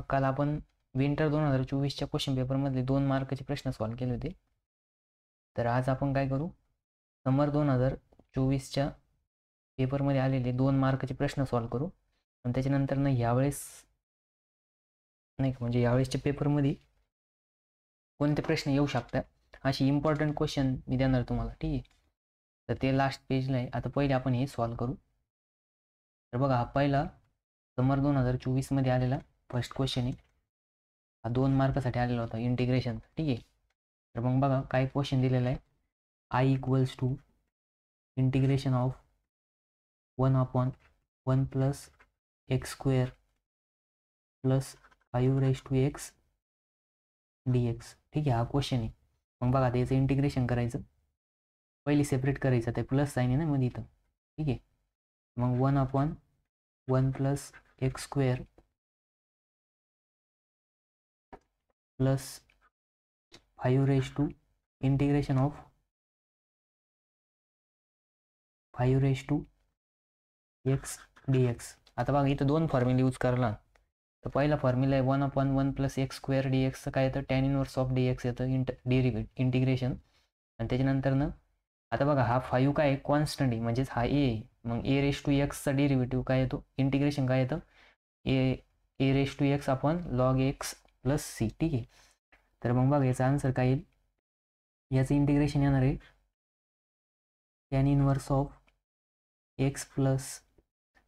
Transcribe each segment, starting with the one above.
काल आपण winter 2024च्या question पेपरमधले 2 मार्काचे प्रश्न सॉल्व्ह केले होते. तर आज आपण काय करू, समर 2024च्या पेपरमध्ये आलेले 2 मार्काचे प्रश्न सॉल्व्ह करू आणि त्याच्यानंतर यावेळेस नाही म्हणजे यावेळेसच्या पेपरमध्ये कोणते प्रश्न येऊ शकतात अशी इम्पॉर्टंट क्वेश्चन मी देणार तुम्हाला. ठीक आहे, तर ते लास्ट पेजला आहे. आता पहिले आपण हे सॉल्व्ह करू. तर बघा, हा पहिला समर 2024मध्ये आलेला फर्स्ट क्वेश्चन आहे. हा 2 मार्कासाठी आलेला होता, इंटिग्रेशन. ठीक आहे, तर मग बघा काय क्वेश्चन दिलेला आहे. I equals to integration of 1/1 plus x square plus 5x dx. ठीक आहे, हा क्वेश्चन आहे. मग बघा त्याचं इंटिग्रेशन करायचं. पहिली सेपरेट करायचं, ते प्लस साईन आहे ना मध्ये इथं. ठीक आहे, मग 1/1 plus x square plus 5 integration of 5x dx. आता बघा इथं 2 फॉर्म्युला यूज करला. तर पहिला फॉर्म्युला आहे 1/1 प्लस एक्स स्क्वेअर dx. काय येतं, टॅन इनवर्स ऑफ dx येतं, इंटिग्रेशन. आणि त्याच्यानंतर आता बघा हा 5 काय आहे, कॉन्स्टंट आहे, म्हणजेच हा ए आहे. मग a⁻x चा डेरिव्हेटिव्ह काय येतो, इंटिग्रेशन काय येतं, a⁻x upon log x plus C. ठीक आहे, तर मग बघा याचा आन्सर काय येईल. याचं इंटिग्रेशन येणार आहे tan inverse of x plus,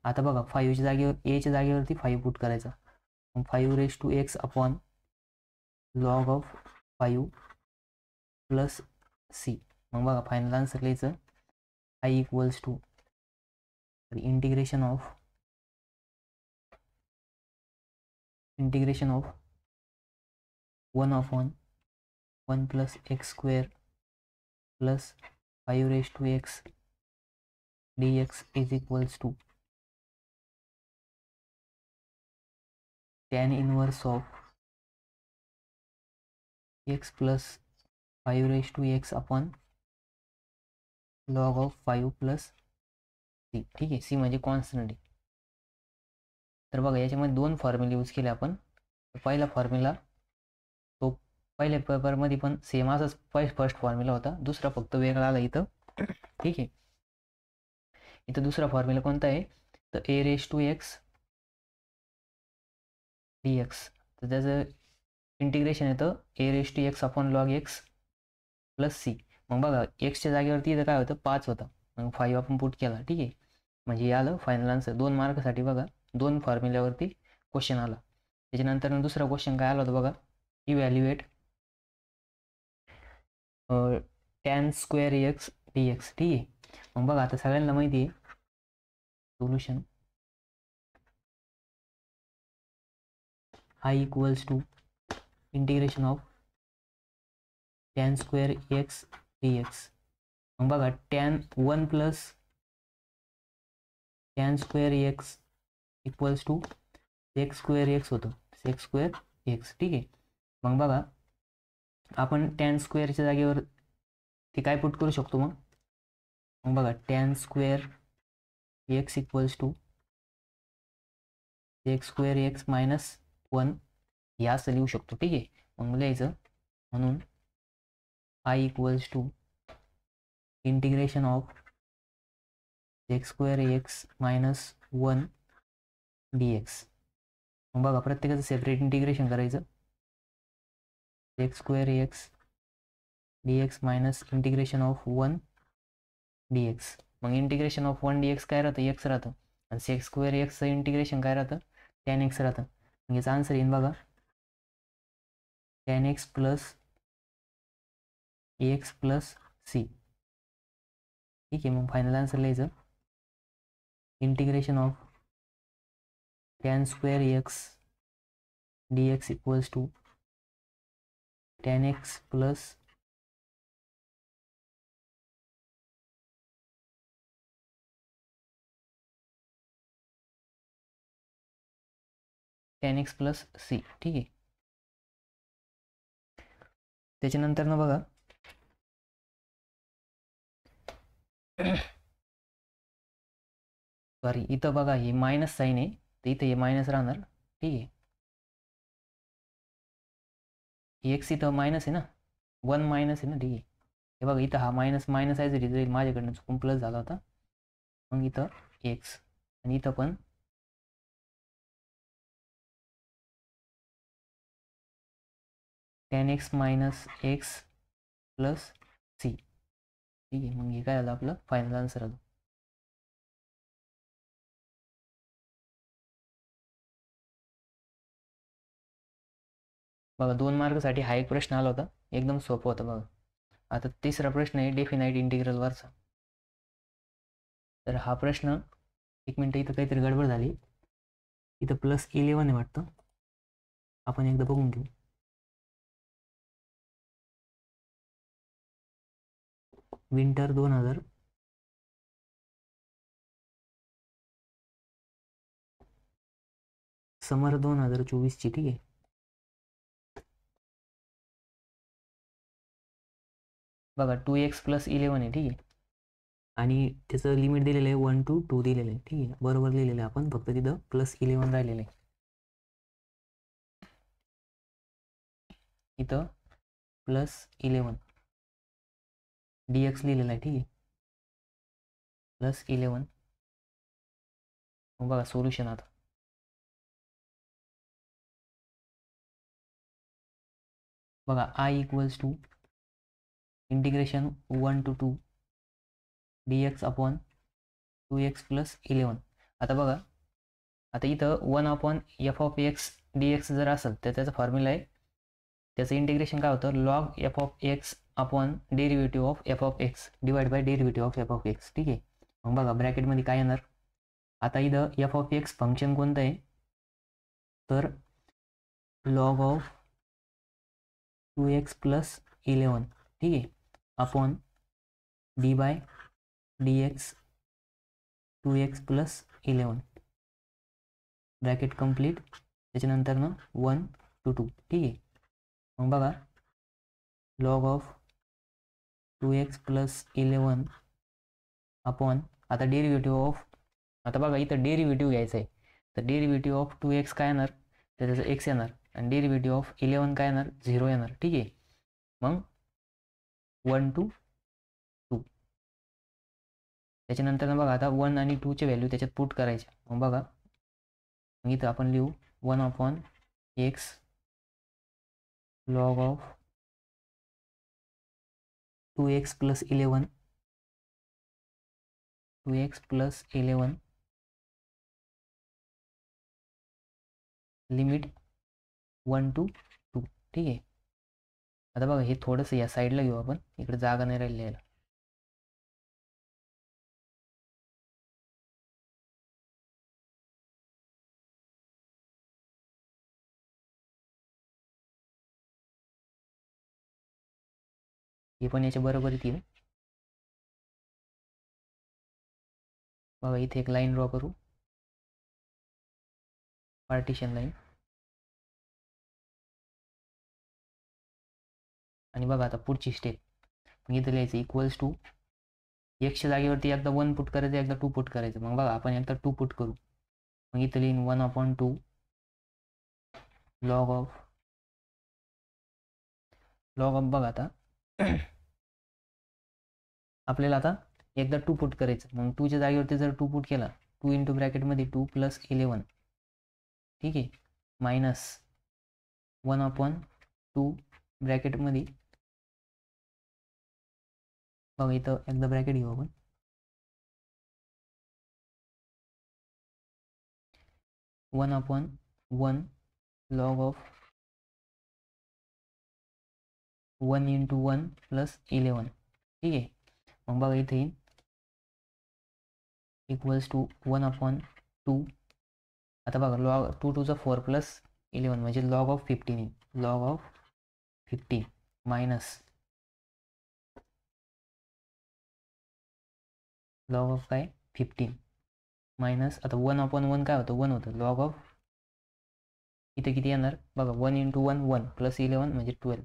आता बघा 5च्या जागेवर एच्या जागेवरती 5 पुट करायचा. मग 5x upon log of 5 plus C. मग बघा फायनल आन्सर लिहायचं I equals to integration of 1/1 plus x square plus 5x dx is equals to tan inverse of x plus 5x upon log of 5 plus C. ठीक आहे, C म्हणजे constant आहे. तर बघा याच्यामध्ये 2 फॉर्म्युले यूज केले आपण. पहिला फॉर्म्युला तो पहिल्या पेपरमध्ये पण सेम असाच फर्स्ट फॉर्म्युला होता, दुसरा फक्त वेगळा आला इथं. ठीक आहे, इथं दुसरा फॉर्म्युला कोणता आहे, तर a⁻x dx. तर त्याचं इंटिग्रेशन येतं a⁻x upon log x plus C. मग बघा एक्सच्या जागेवरती इथं काय होतं, 5 होतं, मग 5 आपण पुट केला. ठीक आहे, म्हणजे आलं फायनल आन्सर. 2 मार्कासाठी बघा 2 फॉर्म्युल्यावरती क्वेश्चन आला. त्याच्यानंतर दुसरा क्वेश्चन काय आला होता बघा, evaluate tan square x dx. ठीक आहे, मग बघा आता सगळ्यांना माहिती आहे solution I equals to integration of tan square x dx. मग बघा tan 1 plus tan square x equals to x square x होतं, एक्स स्क्वेअर एक्स. ठीक आहे, मग बघा आपण टॅन स्क्वेअरच्या जागेवर ते काय पुट करू शकतो. मग बघा tan square x equals to x square x minus 1 हे असं लिहू शकतो. ठीक आहे, मग लिहायचं म्हणून I equals to integration of x square x minus 1 dx. मग बघा प्रत्येकाचं सेपरेट इंटिग्रेशन करायचं. X square x dx minus integration of 1 dx. मग इंटिग्रेशन ऑफ 1 dx काय राहतं, एक्स राहतं, आणि सेक्स स्क्वेअर एक्सचं इंटिग्रेशन काय राहतं, टॅन एक्स राहतं. मग याचा आन्सर येईल बघा tan x plus x plus C. ठीक आहे, मग फायनल आन्सर लिहायचं integration of tan square x dx equals to tan x plus tan x plus C. ठीक आहे, त्याच्यानंतर बघा सॉरी इथं बघा हे मायनस साईन आहे, तर इथं हे मायनस राहणार. ठीक आहे, एक्स इथं मायनस आहे ना, 1 मायनस आहे ना, ठीक आहे. हे बघा इथं हा मायनस मायनस आहे जरी जाईल, माझ्याकडनं चुकून प्लस झाला होता. मग इथं एक्स आणि इथं पण tan x minus x plus C, ठीक आहे. मग हे काय झालं आपलं फायनल आन्सर आलं. बघा 2 मार्कसाठी हा एक प्रश्न आला होता, एकदम सोपा होता बघा. आता तिसरा प्रश्न आहे डेफिनाइट इंटिग्रलवरचा. तर हा प्रश्न, एक मिनटं इथं काहीतरी गडबड झाली, इथं +11 आहे वाटतं, आपण एकदा बघून घेऊ. विंटर 2000, समर 2024ची, ठीक आहे. बघा 2x + 11 आहे, ठीक आहे. आणि त्याचं लिमिट दिलेलं आहे 1 to 2 दिलेलं आहे, ठीक आहे. बरोबर लिहिलेलं आहे आपण, फक्त तिथं +11 राहिलेलं आहे. इथं +11 dx लिहिलेलं आहे, ठीक आहे. +11. मग बघा सोल्युशन आता. बघा I = integration 1 to 2 dx upon 2x + 11. आता बघा, आता इथं 1/f(x) dx जर असेल तर त्याचा फॉर्म्युला आहे, त्याचं इंटिग्रेशन काय होतं, log f(x) upon derivative of f(x) divide by derivative of f(x), ठीक आहे. मग बघा ब्रॅकेटमध्ये काय येणार, आता इथं f(x) फंक्शन कोणतं आहे, तर log ऑफ 2x + 11, ठीक आहे, upon D by dx 2x + 11 bracket complete, त्याच्यानंतर ना 1 to 2, ठीक आहे. मग बघा log ऑफ 2x + 11 अपॉन, आता डेरिव्हेटिव्ह ऑफ, आता बघा इथं डेरिव्हेटिव्ह घ्यायचं आहे, तर डेरिव्हेटिव्ह ऑफ 2x काय येणार, तर त्याचं x येणार, आणि डेरिव्हेटिव्ह ऑफ 11 काय येणार, 0 येणार, ठीक आहे. मग 1 to 2, त्याच्यानंतर बघा आता 1 आणि 2चे व्हॅल्यू त्याच्यात पुट करायचे. मग बघा, मग इथं आपण लिहू 1/x log of 2x + 11 2x + 11 limit 1 to 2, ठीक आहे. आता बघा हे थोडंसं या साईडला घेऊ आपण, इकडे जागा नाही राहिली यायला. हे पण याच्या बरोबर येईल. बघा इथे एक लाईन ड्रॉ करू, पार्टिशन लाईन, आणि बघा आता पुढची स्टेप, मग इथं लिहायचं इक्वल्स टू, एक्सच्या जागेवरती एकदा 1 पुट करायचं, एकदा 2 पुट करायचं. मग बघा आपण एकदा 2 पुट करू, मग इथं लिहिन 1/2 log ऑफ बघा आता आपल्याला आता एकदा 2 पुट करायचं, मग 2च्या जागेवरती जर 2 पुट केला, 2 इंटू ब्रॅकेटमध्ये 2 + 11, ठीक आहे, मायनस 1/2 ब्रॅकेटमध्ये, बघा इथं एकदा ब्रॅकेट घेऊ आपण, 1/1 log ऑफ 1 × 1 + 11, ठीक आहे. मग बघा इथे येईल इक्वल्स टू 1/2, आता बघा log 2 to the 4 + 11 म्हणजे log ऑफ 15 येईल, log of 15 minus log of काय 15 मायनस, आता 1/1 काय होतं, 1 होतं, log ऑफ इथे किती येणार बघा, 1 × 1 1 + 11 म्हणजे 12.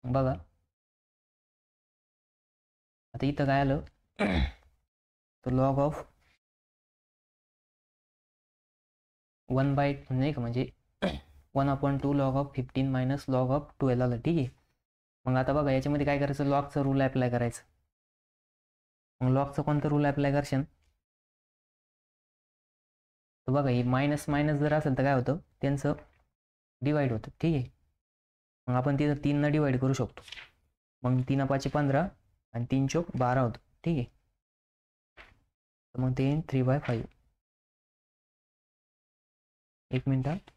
बघा आता इथं काय आलं, तर log ऑफ 1/, नाही का, म्हणजे 1/2 log of 15 minus log of 12 आलं. ठीक आहे. मग आता बघा याच्यामध्ये काय करायचं, लॉगचा रूल अप्लाय करायचं. मग लॉगचा कोणता रूल अप्लाय करशाल, तर बघा ही मायनस मायनस जर असेल तर काय होतं, त्यांचं डिवाइड होतं. ठीक आहे. मग आपण तिथं 3 डिवाइड करू शकतो. मग 3 5 15 आणि 3 चौक 12 होतं. ठीक आहे. तर मग ते 3/5. एक मिनिट.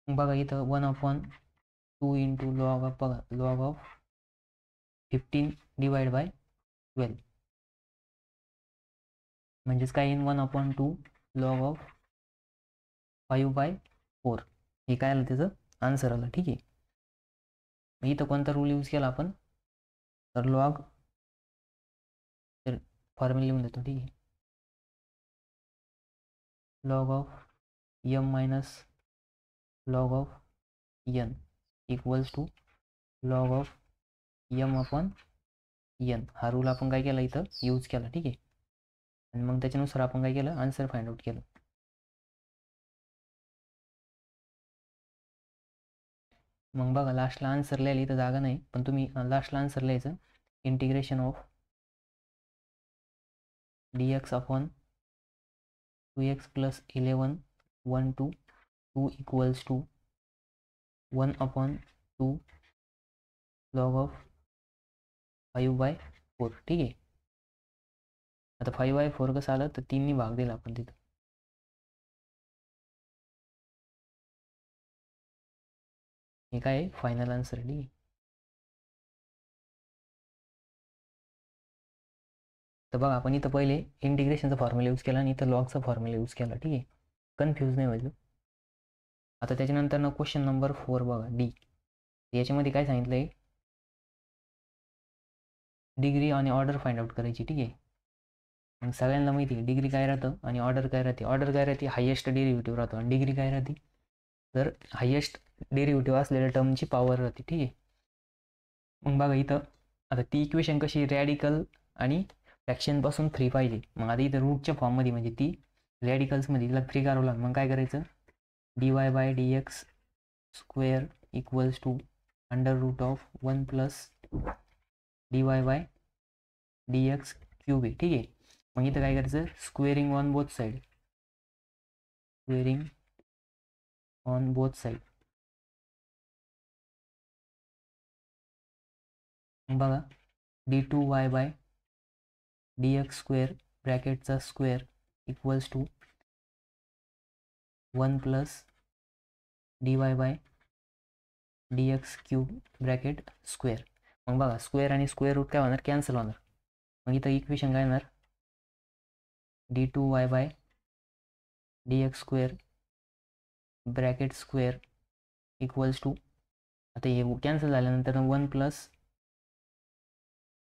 बघा इथं 1/2 इंटू लॉग ऑफ, बघा लॉग ऑफ 15 डिवाइड बाय 12 म्हणजेच काय येईल, 1/2 लॉग ऑफ 5/4. हे काय आलं त्याचं आन्सर आलं. ठीक आहे. इथं कोणता रूल यूज केला आपण, तर लॉग फॉर्म्युला लिहून देतो. ठीक आहे. Log of m minus log of n equals to log of m/n. हा रूल आपण काय केला इथं यूज केला. ठीक आहे. आणि मग त्याच्यानुसार आपण काय केलं, आन्सर फाइंड आउट केलं. मग बघा लास्टला आन्सर लिहायला इथं जागा नाही, पण तुम्ही लास्टला आन्सर लिहायचं, integration of dx upon 2x plus 11 1 to 2 equals to 1/2 log of 5/4. ठीक आहे. आता 5/4 कसं आलं, तर 3 भाग दिला आपण तिथं. हे काय आहे, फायनल आन्सर. ठीक आहे. तर बघा आपण इथं पहिले इंटिग्रेशनचा फॉर्म्युला यूज केला आणि इथं लॉगचा फॉर्म्युला यूज केला. ठीक आहे. कन्फ्यूज नाही व्हायचं. आता त्याच्यानंतर ना क्वेश्चन नंबर 4 बघा, डी. याच्यामध्ये काय सांगितलं आहे, डिग्री आणि ऑर्डर फाइंड आउट करायची. ठीक आहे. मग सगळ्यांना माहिती आहे डिग्री काय राहतं आणि ऑर्डर काय राहते. ऑर्डर काय राहते, हायेस्ट डेरिव्हेटिव्ह राहतो. आणि डिग्री काय राहते, तर हायेस्ट डेरिव्हेटिव्ह असलेल्या टर्मची पॉवर राहते. ठीक आहे. मग बघा इथं आता ती इक्वेशन कशी, रॅडिकल आणि फ्रॅक्शनपासून फ्री पाहिजे. मग आता इथं रूटच्या फॉर्ममध्ये म्हणजे ती रॅडिकल्समध्ये तिला फ्री करावं लागेल. मग काय करायचं, dy/dx square equals to under root of 1 plus dy/dx cube आहे. ठीक आहे. मग इथं काय करायचं, squaring on both side, squaring on both side. बघा d2y/dx स्क्वेअर ब्रॅकेटचा square equals to 1 plus dy/dx cube bracket square. मग बघा स्क्वेअर आणि स्क्वेअर रूट काय होणार, कॅन्सल होणार. मग इथं इक्वेशन काय येणार, d2y/dx square bracket square equals to, आता हे कॅन्सल झाल्यानंतर 1 प्लस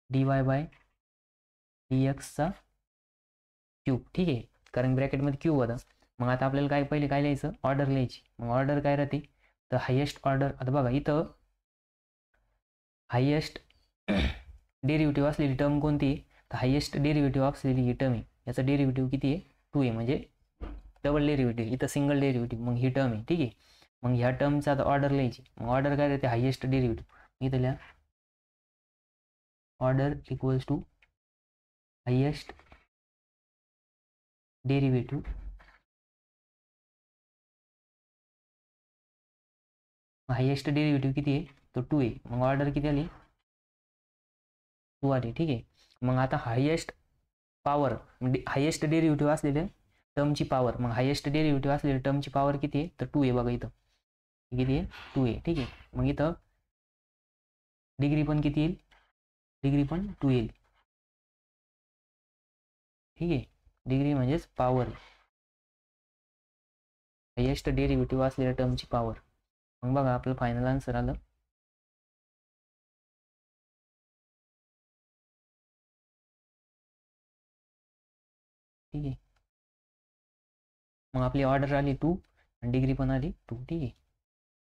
dy/dxचा क्यूब. ठीक आहे. कारण ब्रॅकेटमध्ये क्यूब होता. मग आता आपल्याला काय पहिले काय लिहायचं, ऑर्डर लिहायची. मग ऑर्डर काय राहते, तर हायेस्ट ऑर्डर. आता बघा इथं हायेस्ट डेरिव्हेटिव्ह असलेली टर्म कोणती आहे, तर हायेस्ट डेरिव्हेटिव्ह असलेली ही टर्म आहे. याचा डेरिव्हेटिव्ह किती आहे, 2 आहे. म्हणजे डबल डेरिव्हेटिव्ह, इथं सिंगल डेरिव्हेटिव्ह. मग ही टर्म आहे. ठीक आहे. मग ह्या टर्मचा आता ऑर्डर लिहायची. मग ऑर्डर काय राहते, हायेस्ट डेरिव्हेटिव्ह. इथं लिहा order equals to highest derivative. Highest derivative किती आहे, तो 2 आहे. मग ऑर्डर किती आली, 2 आली. ठीक आहे. मग आता हायेस्ट पॉवर, हायेस्ट डेरिव्हेटिव्ह असलेल्या टर्मची पॉवर. मग हायेस्ट डेरिव्हेटिव्ह असलेल्या टर्मची पॉवर किती आहे, तर 2 आहे. बघा इथं किती आहे, 2 आहे. ठीक आहे. मग इथं डिग्री पण किती येईल, डिग्री पण 2 येईल. ठीक आहे. डिग्री म्हणजेच पॉवर, हायेस्ट डेरिव्हेटिव्ह असलेल्या टर्मची पॉवर. मग बघा आपलं फायनल आन्सर आलं ठीक आहे. मग आपली ऑर्डर आली 2 आणि डिग्री पण आली 2. ठीक आहे.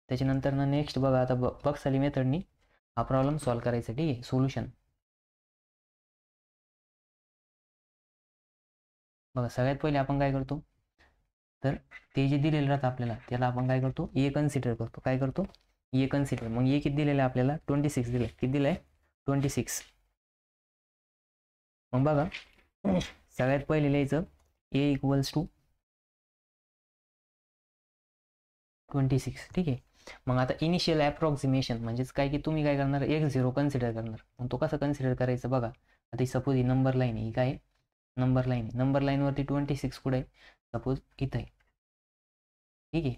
त्याच्यानंतर ना नेक्स्ट बघा आता बक्साली मेथडनी हा प्रॉब्लेम सॉल्व्ह करायचा. ठीक आहे. सोल्युशन बघा सगळ्यात पहिले आपण काय करतो, तर ते जे दिलेलं राहतं आपल्याला त्याला आपण काय करतो, ए कन्सिडर करतो. काय करतो, ए कन्सिडर. मग ए किती दिलेलं आहे आपल्याला, 26 दिलं. किती दिलं आहे, 26. मग बघा सगळ्यात पहिले लिहायचं ए इक्वल्स टू 26. ठीक आहे. मग आता इनिशियल अप्रॉक्सिमेशन म्हणजेच काय की तुम्ही काय करणार, x0 कन्सिडर करणार. मग तो कसं कन्सिडर करायचं बघा. आता सपोज ही नंबर लाईन आहे, ही काय नंबर लाईन आहे. नंबर लाईनवरती 26 कुठे आहे, सपोज इथं आहे. ठीक आहे.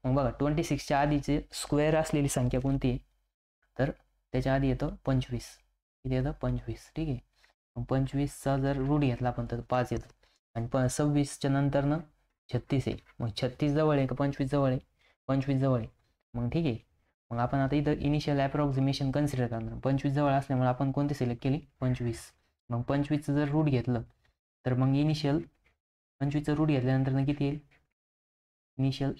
मग बघा 26च्या आधीचे स्क्वेअर असलेली संख्या कोणती आहे, तर त्याच्या आधी येतं 25. किती येतं, 25. ठीक आहे. मग 25चा जर रूट घेतला आपण तर 5 येतं. आणि 26च्या नंतर 36 आहे. मग 36 जवळ आहे का 25 जवळ आहे, 25 जवळ आहे. मग ठीक आहे. मग आपण आता इथं इनिशियल अप्रॉक्सिमेशन कन्सिडर करणार. 25 जवळ असल्यामुळे आपण कोणती सिलेक्ट केली, 25. मग 25चं जर रूट घेतलं तर मग इनिशियल 25चं रूट घेतल्यानंतर किती येईल, initial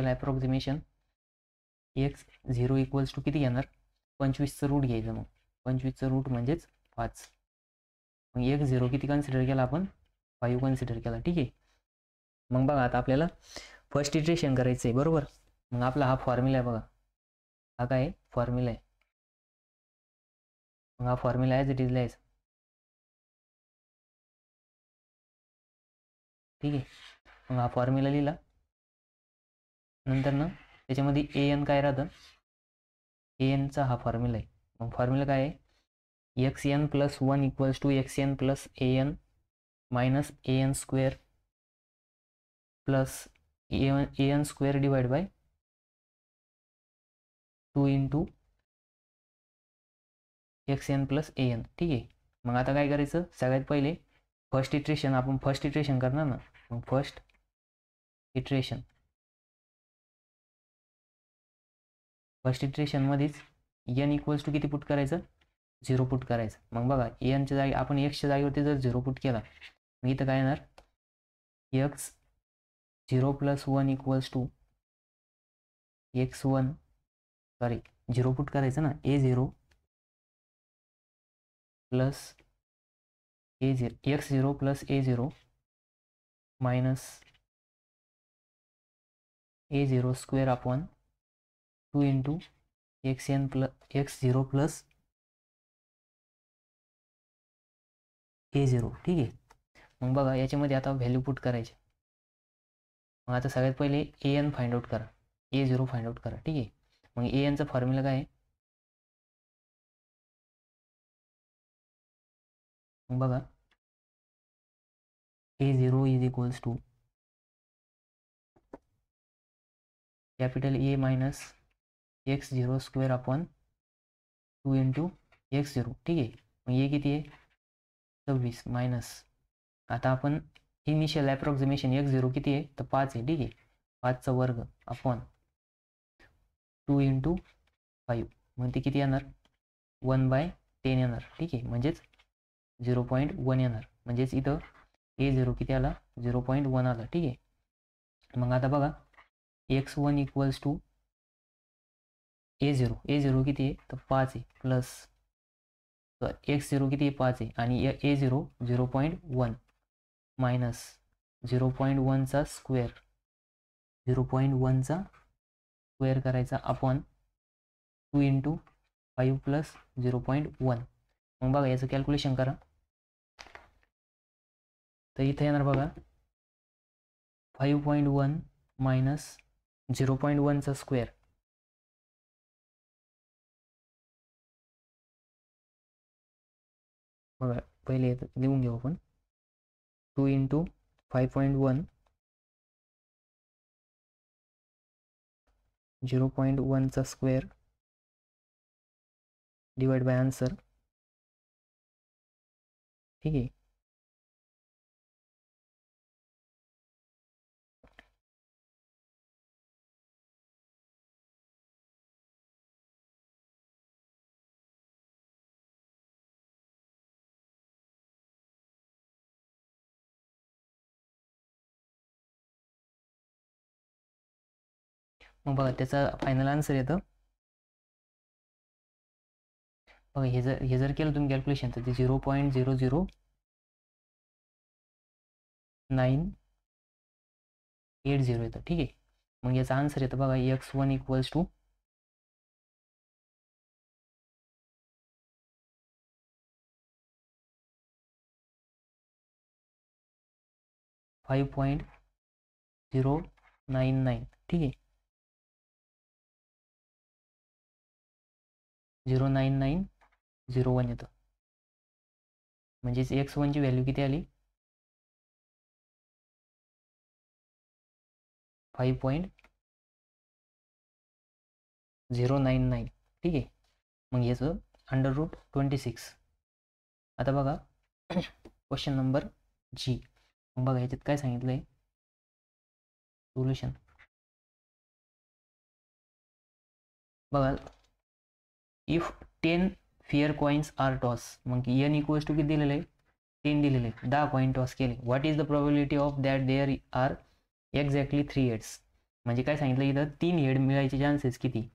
approximation x0 equals to किती घेणार, 25चं रूट घ्यायचं. मग 25चं रूट म्हणजेच 5. मग x0 किती कन्सिडर केला आपण, 5 कन्सिडर केला. ठीक आहे. मग बघा आता आपल्याला फर्स्ट इटरेशन करायचं आहे, बरोबर. मग आपला हा फॉर्म्युला आहे बघा, हा काय फॉर्म्युला आहे. मग हा फॉर्म्युला ॲज इट इज लिहायचा. ठीक आहे. मग हा फॉर्म्युला लिहिला नंतर त्याच्यामध्ये an काय राहतं, anचा हा फॉर्म्युला आहे. मग फॉर्म्युला काय आहे, xn plus 1 equals to xn plus an minus an square plus an square divide by 2 into xn plus an. ठीक आहे. मग आता काय करायचं, सगळ्यात पहिले फर्स्ट इटरेशन आपण फर्स्ट इटरेशन करणार ना. मग फर्स्ट इटरेशनमध्येच n इक्वल्स टू किती पुट करायचं, 0 पुट करायचं. मग बघा एनच्या जागी आपण एक्सच्या जागेवरती जर 0 पुट केला मग इथं काय येणार, x0 plus 1 equals to x1 sorry 0 put करायचं ना, a0 plus a0 x0 plus a0 minus a0 square upon 2 into xn plus x0 plus a0. ठीक आहे. मग बघा याच्यामध्ये आता व्हॅल्यू पुट करायची. मग आता सगळ्यात पहिले an फाइंड आउट करा, a0 फाइंड आउट करा. ठीक आहे. मग anचा फॉर्म्युला काय आहे, मग बघा a0 is equals to capital A minus x0 square upon 2 into x0. ठीक आहे. मग ये किती आहे, 26 मायनस, आता आपण इनिशियल अप्रॉक्सिमेशन x0 किती आहे, तर 5 आहे. ठीक आहे. 5चा वर्ग अपॉन 2 इंटू 5. मग ते किती येणार, 1/10 येणार. ठीक आहे. म्हणजेच 0.1 येणार. म्हणजेच इथं a0 किती आला, 0.1 आला. ठीक आहे. मग आता बघा x1 इक्वल्स टू a0 किती आहे, तर 5 आहे. प्लस x0 किती आहे, 5 आहे. आणि a0 0.1 मायनस 0.1चा स्क्वेअर, 0.1चा स्क्वेअर करायचा अपॉन 2 इंटू 5 प्लस 0.1. मग बघा याचं कॅल्क्युलेशन करा. तर इथे येणार बघा 5.1 मायनस 0.1चा स्क्वेअर बघा पहिले येतं लिहून घेऊ आपण, 2 इंटू 5.1 0.1चा स्क्वेअर डिवाइड बाय आन्सर. ठीक आहे. मग बघा त्याचा फायनल आन्सर येतं. बघा हे जर केलं तुम्ही कॅल्क्युलेशन तर ते 0.00980 येतं. ठीक आहे. मग याचा आन्सर येतं बघा x1 इक्वल्स टू 5.099. ठीक आहे. 09901 येतं. म्हणजेच x1 ची व्हॅल्यू किती आली 5.099. ठीक आहे. मग याचं √26. आता बघा क्वेश्चन नंबर जी. मग बघा याच्यात काय सांगितलंय सोल्युशन. बघा if 10 fair coins are toss. मग n इक्वल्स टू किती दिलेलं आहे 10 दिलेले आहे. 10 कॉइन टॉस केले. What is the probability of that there are exactly 3 heads. म्हणजे काय सांगितलं इथं 3 हेड मिळायचे चान्सेस किती.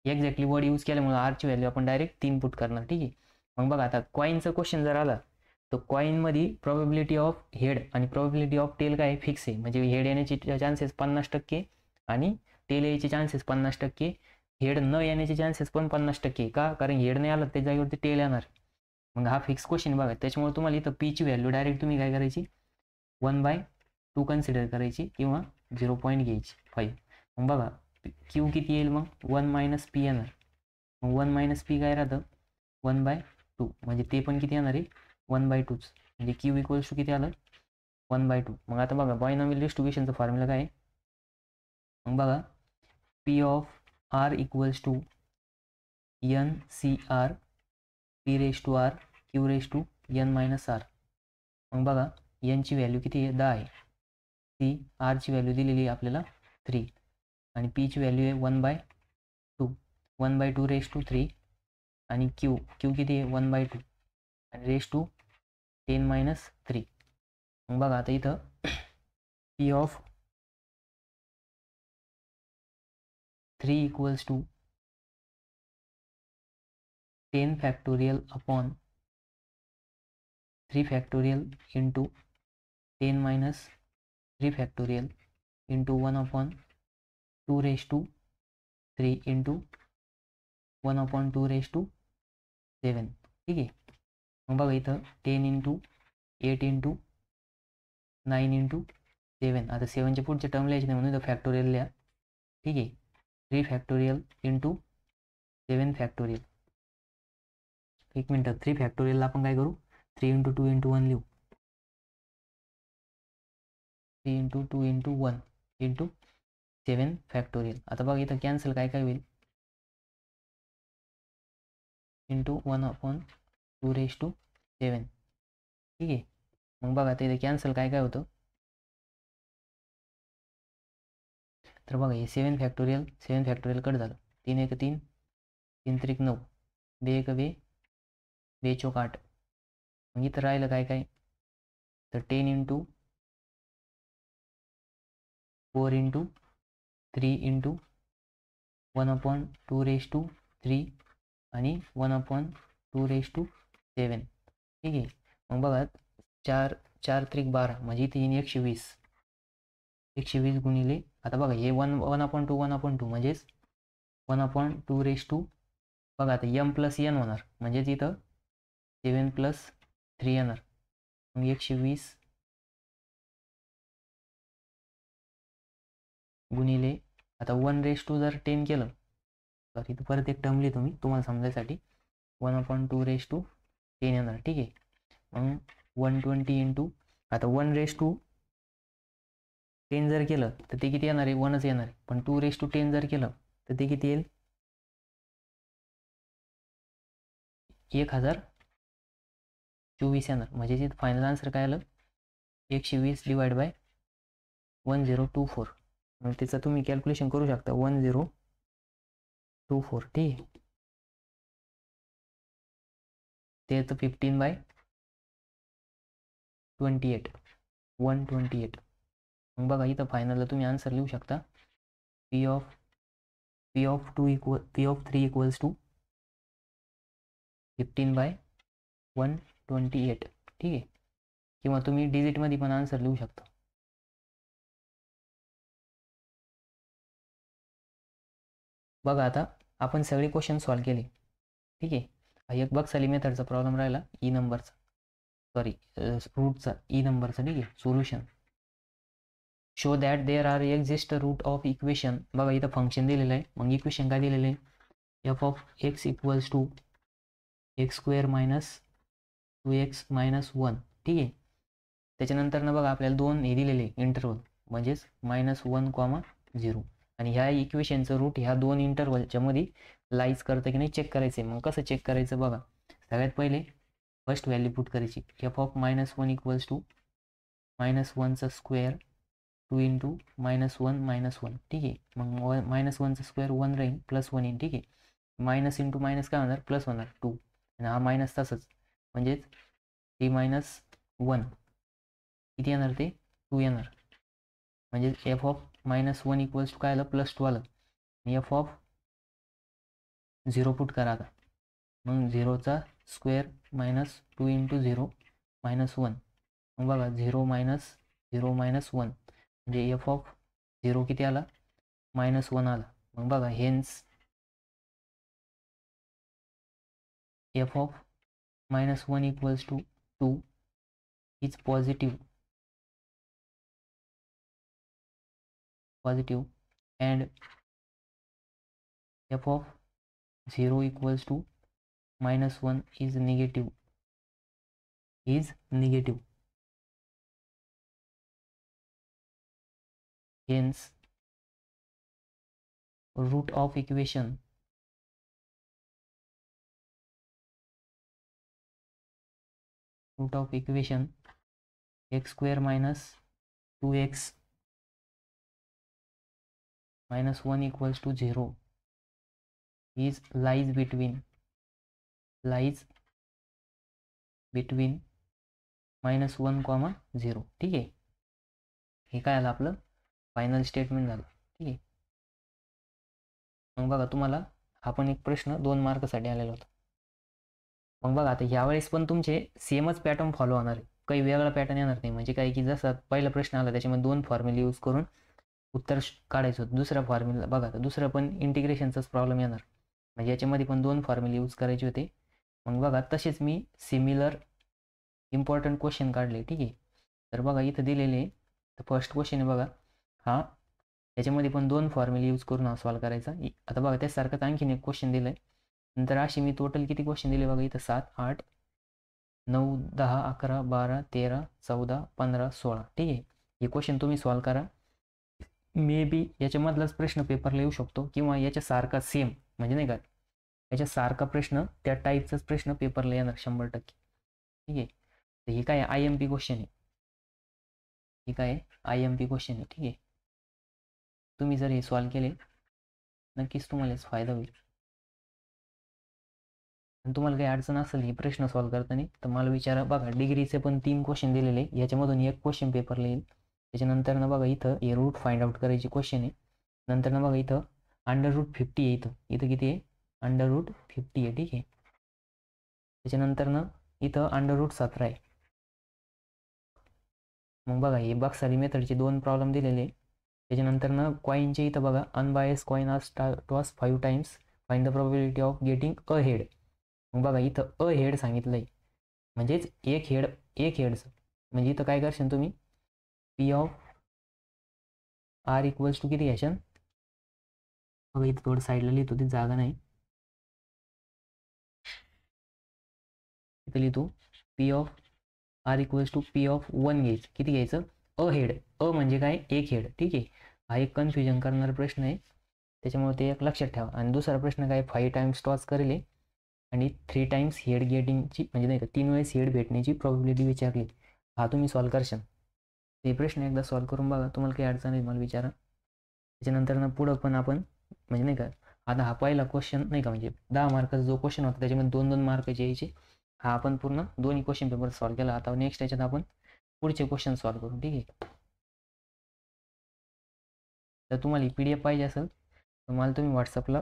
एक्झॅक्टली वर्ड यूज केल्यामुळे आरची व्हॅल्यू आपण डायरेक्ट 3 पुट करणार. ठीक आहे. मग बघा आता कॉईनचा क्वेश्चन जर आला तर कॉईनमध्ये प्रोबॅबिलिटी ऑफ हेड आणि प्रोबॅबिलिटी ऑफ टेल काय फिक्स आहे. म्हणजे हेड येण्याचे चान्सेस 50% आणि टेल यायचे चान्सेस 50%. हेड न येण्याचे चान्सेस पण 50%. का कारण हेड नाही आलं त्या जागेवरती टेल येणार. मग हा फिक्स क्वेश्चन बघा. त्याच्यामुळे तुम्हाला इथं पीची व्हॅल्यू डायरेक्ट तुम्ही काय करायची 1/2 कन्सिडर करायची किंवा 0 पॉईंट घ्यायची 5. मग बघा क्यू किती येईल मग 1 - पी येणार. मग 1 - पी काय राहतं 1/2. म्हणजे ते पण किती येणार आहे 1/2च. म्हणजे क्यू इक्वल्स टू किती आलं 1/2. मग आता बघा बायनॉमियल डिस्ट्रीब्युशनचा फॉर्म्युला काय आहे. मग बघा P of R equals to NCR P⁻R Q⁻n-R. मग बघा ची व्हॅल्यू किती आहे 10 आहे. सी आरची व्हॅल्यू दिलेली आहे आपल्याला 3 आणि पीची व्हॅल्यू आहे 1/2. 1/2 आणि क्यू किती आहे 1/2 आणि (10 - 3). मग बघा आता इथं P of 3 equals to 10 factorial upon 3 factorial into 10 - 3 factorial into 1/2³ into 1/2⁷. ठीक आहे. मग बघा इथं 10 × 8 × 9 × 7. आता 7च्या पुढच्या टर्म लिहायचे नाही म्हणून इथं फॅक्टोरियल लिहा. ठीक आहे. 3 फॅक्टोरियल इंटू 7 फॅक्टोरियल. एक मिनटं 3 फॅक्टोरियलला आपण काय करू 3 × 2 × 1 लिहू. 3 × 2 × 1 इंटू 7 फॅक्टोरियल. आता बघा इथं कॅन्सल काय होईल इंटू 1/2⁷. ठीक आहे. मग बघा आता इथे कॅन्सल काय होतं तर बघा हे 7 फॅक्टोरियल कट झालं. 3 × 1 = 3, 3 × 3 = 9, 2 × 2 = 2 × 8. मग इथं राहिलं काय तर 10 × 4 × 3 × 1/2⁵ आणि 1/2⁷. ठीक आहे. मग बघा 4 4 × 3 = 12 म्हणजे इथे 120. 120 गुणिले आता बघा हे 1/2 म्हणजेच 1/2⁵. बघा आता m+n होणार म्हणजेच इथं 7 + 3 येणार. मग 120 गुणिले आता 1⁻⁻ जर 10 केलं तर इथं परत एक टर्म लिहितो मी तुम्हाला समजायसाठी 1/2⁻10 येणार. ठीक आहे. मग 120 इंटू आता 1⁻10 जर केलं तर ते किती येणार आहे 1च येणार आहे. पण 2⁻10 जर केलं तर ते किती येईल 1024 येणार. म्हणजे तिथं फायनल आन्सर काय आलं 120 डिवाइड बाय 1024. मग त्याचं तुम्ही कॅल्क्युलेशन करू शकता 1024. ठीक आहे, ते येतं 15/28 128. मग बघा इथं फायनलला तुम्ही आन्सर लिहू शकता P ऑफ 3 इक्वल्स टू 15/128. ठीक आहे, किंवा तुम्ही डिजिटमध्ये पण आन्सर लिहू शकता. बघा आता आपण सगळे क्वेश्चन सॉल्व्ह केले. ठीक आहे, एक बक्साली मेथडचा प्रॉब्लेम राहिला ई नंबरचा, सॉरी रूटचा ई नंबरचा. ठीक आहे, solution show that there are exist root of equation. बघा इथं फंक्शन दिलेलं आहे, मग इक्वेशन काय दिलेलं आहे F of X equals to x square minus 2x minus 1. ठीक आहे, त्याच्यानंतर ना बघा आपल्याला दोन हे दिलेले इंटरवल म्हणजेच -1,0 आणि ह्या इक्वेशनचं रूट ह्या दोन इंटरवलच्या मध्ये लाईज करतं की नाही चेक करायचं आहे. मग कसं चेक करायचं बघा, सगळ्यात पहिले फर्स्ट व्हॅल्यू पुट करायची एफ ऑफ -1 इक्वल्स टू -1चा स्क्वेअर 2 इंटू -1. ठीक आहे, मग -1चा स्क्वेअर 1 राहील +1 येईल. ठीक आहे, मायनस इंटू मायनस काय होणार प्लस होणार 2, आणि हा मायनस तसंच म्हणजेच 3 - 1 किती येणार ते 2 येणार. म्हणजे एफ ऑफ -1 इक्वल्स टू काय आलं +2 आलं, आणि एफ ऑफ 0 पुट करा आता. मग 0चा स्क्वेअर -2 इंटू 0 -1. मग बघा 0 - 0 - 1 म्हणजे एफ ऑफ 0 किती आला -1 आला. मग बघा hence F of -1 equals to 2 is positive and f of 0 equals to -1 is negative. Hence root of equation x square minus 2x minus 1 equals to 0 is lies between -1, 0. ठीक आहे, हे काय आलं आपलं फायनल स्टेटमेंट झालं. ठीक आहे, मग बघा तुम्हाला हा पण एक प्रश्न 2 मार्कसाठी आलेला होता. मग बघा आता यावेळेस पण तुमचे सेमच पॅटर्न फॉलो होणार आहे, काही वेगळा पॅटर्न येणार नाही. म्हणजे काय की जसं पहिला प्रश्न आला त्याच्यामध्ये 2 फॉर्म्युले यूज करून उत्तर काढायचं होतं. दुसऱ्या फॉर्म्युला बघा आता दुसरं पण इंटिग्रेशनचाच प्रॉब्लेम येणार, म्हणजे याच्यामध्ये पण 2 फॉर्म्युले यूज करायचे होते. मग बघा तसेच मी सिमिलर इम्पॉर्टंट क्वेश्चन काढले. ठीक आहे, तर बघा इथं दिलेले तर फर्स्ट क्वेश्चन आहे बघा हा, याच्यामध्ये पण 2 फॉर्म्युले यूज करून हा सॉल्व्ह करायचा. आता बघा त्यासारखंच आणखीन एक क्वेश्चन दिलं आहे. नंतर अशी मी टोटल किती क्वेश्चन दिले बघा इथं 7, 8, 9, 10, 11, 12, 13, 14, 15, 16. ठीक आहे, हे क्वेश्चन तुम्ही सॉल्व्ह करा. मे बी याच्यामधलाच प्रश्न पेपरला येऊ शकतो, किंवा याच्यासारखा सेम म्हणजे नाही का याच्यासारखा प्रश्न त्या टाईपचाच प्रश्न पेपरला येणार 100%. ठीक आहे, तर हे काय IMP क्वेश्चन आहे, IMP क्वेश्चन आहे. ठीक आहे, तुम्ही जर हे सॉल्व्ह केले नक्कीच तुम्हाला फायदा होईल. आणि तुम्हाला काही अडचण असेल हे प्रश्न सॉल्व्ह करताना तर मला विचारा. बघा डिग्रीचे पण 3 क्वेश्चन दिलेले, याच्यामधून एक क्वेश्चन पेपरला येईल. त्याच्यानंतर ना बघा इथं हे रूट फाइंड आउट करायची क्वेश्चन आहे. नंतर ना बघा इथं √50 आहे, इथं किती आहे √50 आहे. ठीक आहे, त्याच्यानंतर ना इथं √17 आहे. मग बघा हे बक्साली मेथडचे 2 प्रॉब्लेम दिलेले. त्याच्यानंतर ना कॉईनचे इथं बघा unbiased coin are toss 5 times, find the probability of getting a head. मग बघा इथं अ हेड सांगितलंय, म्हणजेच एक हेडचं. म्हणजे इथं काय करशाल तुम्ही P of R equals to किती घ्यायचं बघा इथं थोडं साईडला लिहितो, ती जागा नाही, इथं लिहितो P of R equals to P of 1 घ्यायचं. किती घ्यायचं अ हेड, अ म्हणजे काय एक हेड. ठीक आहे, हा एक कन्फ्युजन करणारा प्रश्न आहे, त्याच्यामुळे ते एक लक्षात ठेवा. आणि दुसरा प्रश्न काय 5 टाइम्स टॉस करेल आणि 3 टाइम्स हेड गेटिंगची म्हणजे नाही का 3 वेळेस हेड भेटण्याची प्रॉबिलिटी विचारली. हा तुम्ही सॉल्व करशाल. ते प्रश्न एकदा सॉल्व करून बघा, तुम्हाला काही अडचण नाही मला विचारा. त्याच्यानंतर ना पुढं पण आपण म्हणजे नाही का आता हा पहिला क्वेश्चन नाही का म्हणजे 10 मार्काचा जो क्वेश्चन होता त्याच्यामध्ये 2-2 मार्काचे यायचे. हा आपण पूर्ण दोन्ही क्वेश्चन पेपर सॉल्व केला. आता नेक्स्ट याच्यात आपण पुढचे क्वेश्चन सॉल्व करू. ठीक आहे. तर तुम्हाला पी डी एफ पाहिजे असेल तर मला तुम्ही व्हॉट्सअपला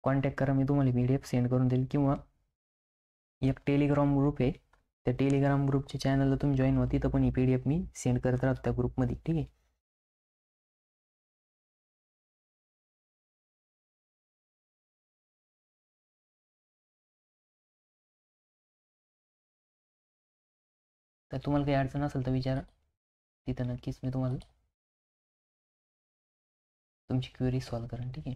कॉन्टॅक्ट करा, मी तुम्हाला पी डी एफ सेंड करून देईल. किंवा एक टेलिग्राम ग्रुप आहे, त्या टेलिग्राम ग्रुपच्या चॅनलला तुम्ही जॉईन होती तर पण ही पी डी एफ मी सेंड करत राहतो त्या ग्रुपमध्ये. ठीक आहे. तर तुम्हाला काही अडचण असेल तर विचारा, तिथं नक्कीच मी तुम्हाला तुमची क्वेरी सॉल्व करेन. ठीक आहे.